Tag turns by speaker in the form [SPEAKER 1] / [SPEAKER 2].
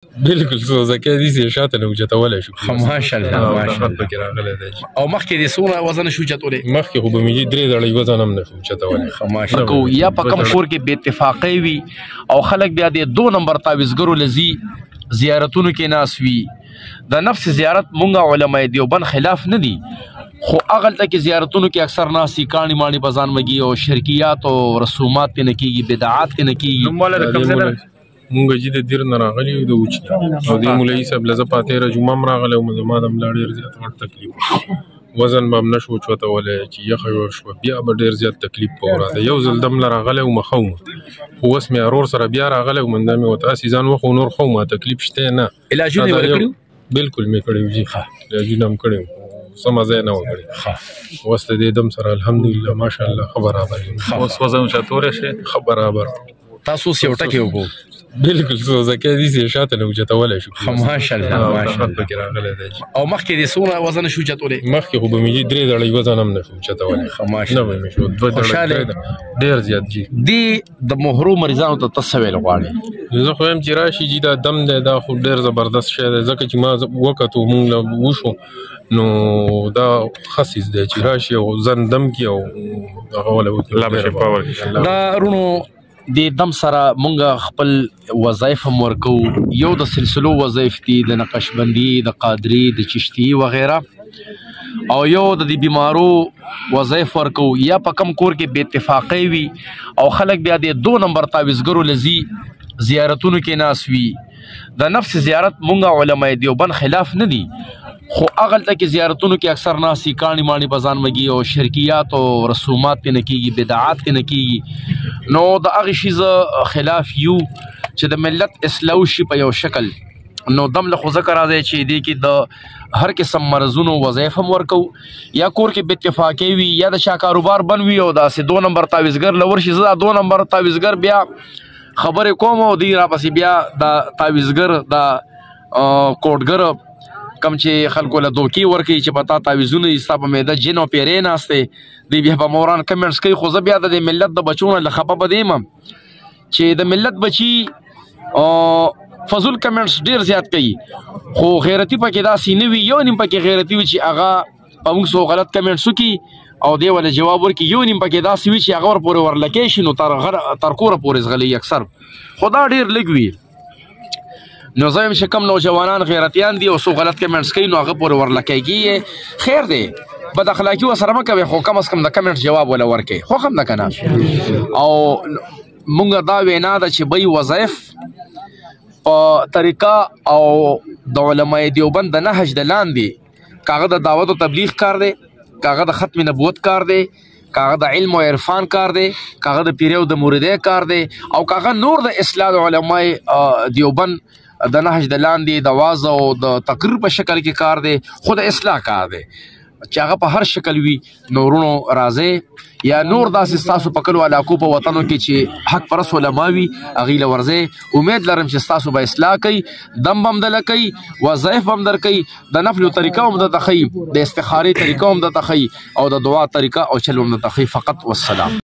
[SPEAKER 1] بالکل څو زکه دي چې شاته نه اوچتولی شو.
[SPEAKER 2] ماشاءالله ماشاءالله.
[SPEAKER 1] پکې راغلی دی
[SPEAKER 2] او مخکې دې څومره وزن شو اوچتولی؟
[SPEAKER 1] مخکې خو به مې 3 دړۍ وزن هم نه شو اوچتولی.
[SPEAKER 2] ماشاءالله. یا په کوم کور کې بې اتفاقۍ وي او خلک بیا د 2 نمبر تعویضګرو لذي زیارتونو کې ناس وي. د نفس زیارت مونږ علماء دیوبند خلاف نه دي، خو هغلته کې زیارتونو کې اکثر ناسي کاڼي ماڼي په ځان مګي او شرکیات او رسومات کې نه کېږي، بدعات کې نه کېږي.
[SPEAKER 1] مونږ چې د دیر نه راغلي یو د اوچتي او د مولوي صاحب له زه پاتې را جمعه هم راغلی وم، زما د ملا ډېر زیات غټ تکلیف وزن به هم نه شو اوچتولی چې یخه شوه، بیا به ډېر زیات تکلیف په وراته. یو ځل دم له راغلی وم ښه وم، خو اوس مې ورور سره بیا راغلی وم، دا مې ورته هسې ځان وخو نور ښه وم، تکلیف شته نه.
[SPEAKER 2] علاجونه یې ورکړي وو؟
[SPEAKER 1] بلکل مې کړي وو جي، علاجونه هم کړي وو، څه مزه یې نه وه کړې. اوس د دې دم سره الحمدلله ماشاءالله ښه برابر یم.
[SPEAKER 3] اوس وزن اوچتولی شي؟
[SPEAKER 1] ښه برابر.
[SPEAKER 2] تاسو اوس یو ټکی وکړو؟
[SPEAKER 1] بالکل څو زکه دي چې شاته نه اوچتولی شو.
[SPEAKER 2] ماشاءالله ماشاءالله.
[SPEAKER 1] پکې راغلی دی.
[SPEAKER 2] او مخکې دې څومره وزن شو اوچتولی؟
[SPEAKER 1] مخکې خو به مې 3 دړۍ وزن هم نه شو اوچتولی. نه به مې شو 2 دړۍ ډېر زیات جي.
[SPEAKER 2] دې د مهرو مریضانو ته ته څه ویل غواړې؟
[SPEAKER 1] زه خو یم چې راشي جي دا دم دی دا خو ډېر زبردست شی دی، ځکه چې ما وکتو مونږ له وشو نو دا ښه څیز دی چې راشي او ځان دم کړي او هغه وله وکړي.
[SPEAKER 3] الله به شفا ورکړي.
[SPEAKER 2] دا رونو د دم سره مونږ خپل وظایف هم ورکو. یو د سلسلو وظایف دي، د نقشبندي، د قادري، د چشتي وغیره، او یو د دې بیمارو وظایف ورکو. یا په کم کور کې بې اتفاقۍ وي او خلک بیا د 2 نمبر تعویضګرو لذي زیارتونو کې ناس وي. د نفس زیارت مونږ علماء دیوبند خلاف نه دي، خو هغلته کې زیارتونو کې اکثر ناسي کاڼي ماڼي په ځان مګي او شرکیات او رسومات کې نه کېږي، بدعات کې نه کېږي. نو د هغې شي خلاف یو چې د ملت اصلاح شي په یو شکل. نو دم له خو ځکه راځي چې دې کې د هر قسم مرضونو وظایف هم ورکو. یا کور کې بې اتفاقۍ وي یا د چا کاروبار بند وي او داسې 2 نمبر تعویضګر له ورشي، زه دا 2 نمبر تعویضګر بیا خبرې کوم او دوی راپسې بیا د تعویضګر د کوډګر کم چې خلکو له دوکې ورکوي چې په تا تعویضونه دي، ستا په معده جن او پیرې ناستې دوی بیا په موران کمنټس کوي. خو زه بیا د ملت د بچو نه له خفه به دی یم چې د ملت بچي فضول کمنټس ډېر زیات کوي، خو غیرتي پکې داسې نه وي. یو نیم پکې غیرتي وي چې هغه په موږ څو غلط کمنټس وکړي او دی ولا جواب ورکړي. یو نیم پکې داسې وي چې هغه ورپورې ورلکی شي نو تر کوره پورې ځغلي اکثر، خو دا ډېر لږ وي. نو زه یم چې کم نوجوانان غیرتیان دي او څو غلط کمنټس کوي نو هغه پورې ورلکی کېږي. خیر دی، بد اخلاقي ورسره مه کوئ، خو کم از کم د کمنټس جواب ولا ورکوئ، خو هم ده که نه. او مونږ دا وینا ده چې بی وظایف په طریقه او د علماء دیوبند د نهج د لاندې کاغه د دعوت و تبلیغ کار دی، کاغه د ختم نبوت کار دی، کاغه د علم و عرفان کار دی، کاغه د پیرو د مریدۍ کار دی، او کاغه نور د اصلاح د علماء دیوبند د نهج د لاندې د واز او د تقریر په شکل کې کار دی، خو د اصلاح کار دی چې هغه په هر شکل وي. نورونو راځئ یا نور داسې ستاسو په کلو علاقو په وطنو کې چې حق پرست علما وي هغې له ورځئ. امید لرم چې ستاسو به اصلاح کوي، دم به هم دله کوي، وظایف به هم درکوي، د نفلو طریقه هم درته ښیي، د استخارې طریقه هم درته ښیي، او د دعا طریقه او چل هم درته ښیي. فقط والسلام.